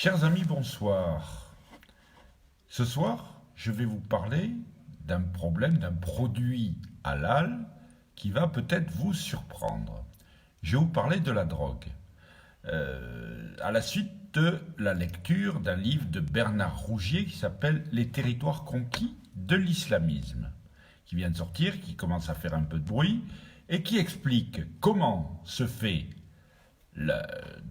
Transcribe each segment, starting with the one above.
Chers amis, bonsoir. Ce soir, je vais vous parler d'un problème, d'un produit halal qui va peut-être vous surprendre. Je vais vous parler de la drogue. À la suite de la lecture d'un livre de Bernard Rougier qui s'appelle « Les territoires conquis de l'islamisme », qui vient de sortir, qui commence à faire un peu de bruit, et qui explique comment se fait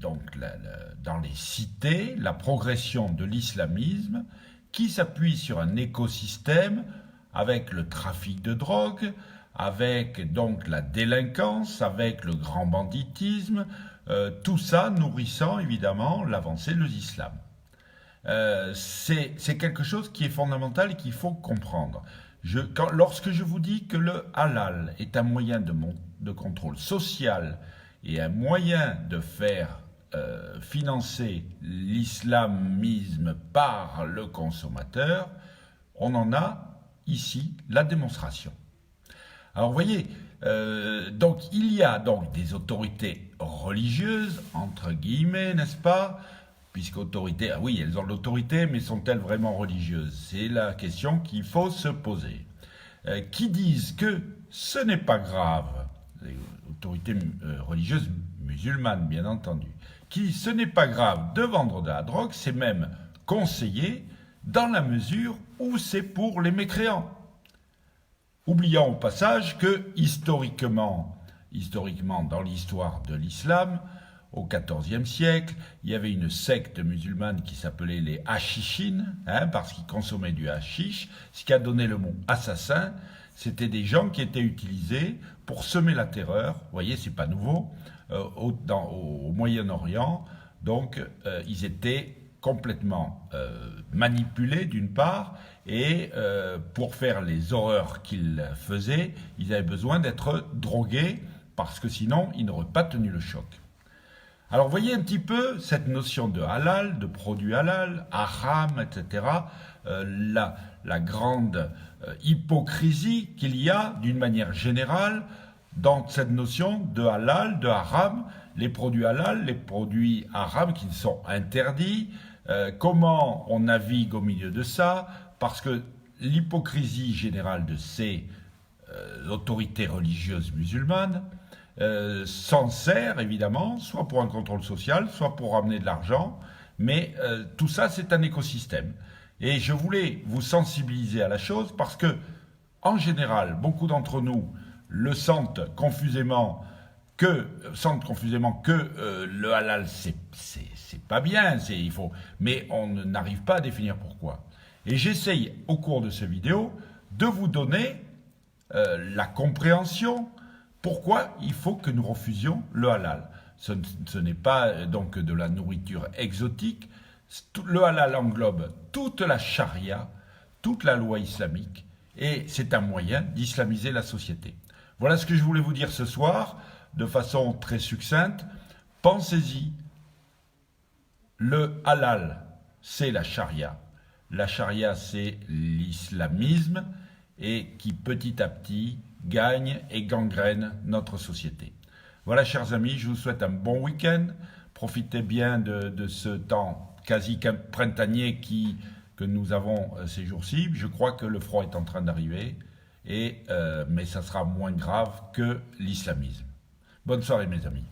dans les cités la progression de l'islamisme qui s'appuie sur un écosystème avec le trafic de drogue, avec donc la délinquance, avec le grand banditisme, tout ça nourrissant évidemment l'avancée de l'islam. C'est quelque chose qui est fondamental et qu'il faut comprendre. Lorsque je vous dis que le halal est un moyen de contrôle social et un moyen de faire financer l'islamisme par le consommateur, on en a ici la démonstration. Alors vous voyez, donc il y a donc des autorités religieuses, entre guillemets, n'est-ce pas? Puisqu'autorité, ah oui, elles ont l'autorité, mais sont-elles vraiment religieuses? C'est la question qu'il faut se poser. Qui disent que ce n'est pas grave, les autorités religieuses musulmanes, bien entendu, qui disent ce n'est pas grave de vendre de la drogue, c'est même conseillé dans la mesure où c'est pour les mécréants. Oubliant au passage que, historiquement, dans l'histoire de l'islam, au XIVe siècle, il y avait une secte musulmane qui s'appelait les hashichines, parce qu'ils consommaient du hashish, ce qui a donné le mot assassin. C'était des gens qui étaient utilisés pour semer la terreur, vous voyez, c'est pas nouveau, au Moyen-Orient. Donc, ils étaient complètement manipulés d'une part, et pour faire les horreurs qu'ils faisaient, ils avaient besoin d'être drogués, parce que sinon, ils n'auraient pas tenu le choc. Alors, vous voyez un petit peu cette notion de halal, de produit halal, haram, etc., la grande hypocrisie qu'il y a, d'une manière générale, dans cette notion de halal, de haram, les produits halal, les produits haram qui sont interdits, comment on navigue au milieu de ça, parce que l'hypocrisie générale de ces autorités religieuses musulmanes s'en sert évidemment, soit pour un contrôle social, soit pour ramener de l'argent, mais tout ça c'est un écosystème. Et je voulais vous sensibiliser à la chose parce que, en général, beaucoup d'entre nous le sentent confusément que le halal c'est pas bien, mais on n'arrive pas à définir pourquoi. Et j'essaye au cours de cette vidéo de vous donner la compréhension pourquoi il faut que nous refusions le halal. Ce n'est pas donc de la nourriture exotique. Le halal englobe toute la charia, toute la loi islamique, et c'est un moyen d'islamiser la société. Voilà ce que je voulais vous dire ce soir, de façon très succincte. Pensez-y, le halal, c'est la charia. La charia, c'est l'islamisme, et qui petit à petit gagne et gangrène notre société. Voilà, chers amis, je vous souhaite un bon week-end. Profitez bien de ce temps quasi printanier que nous avons ces jours-ci. Je crois que le froid est en train d'arriver, mais ça sera moins grave que l'islamisme. Bonne soirée, mes amis.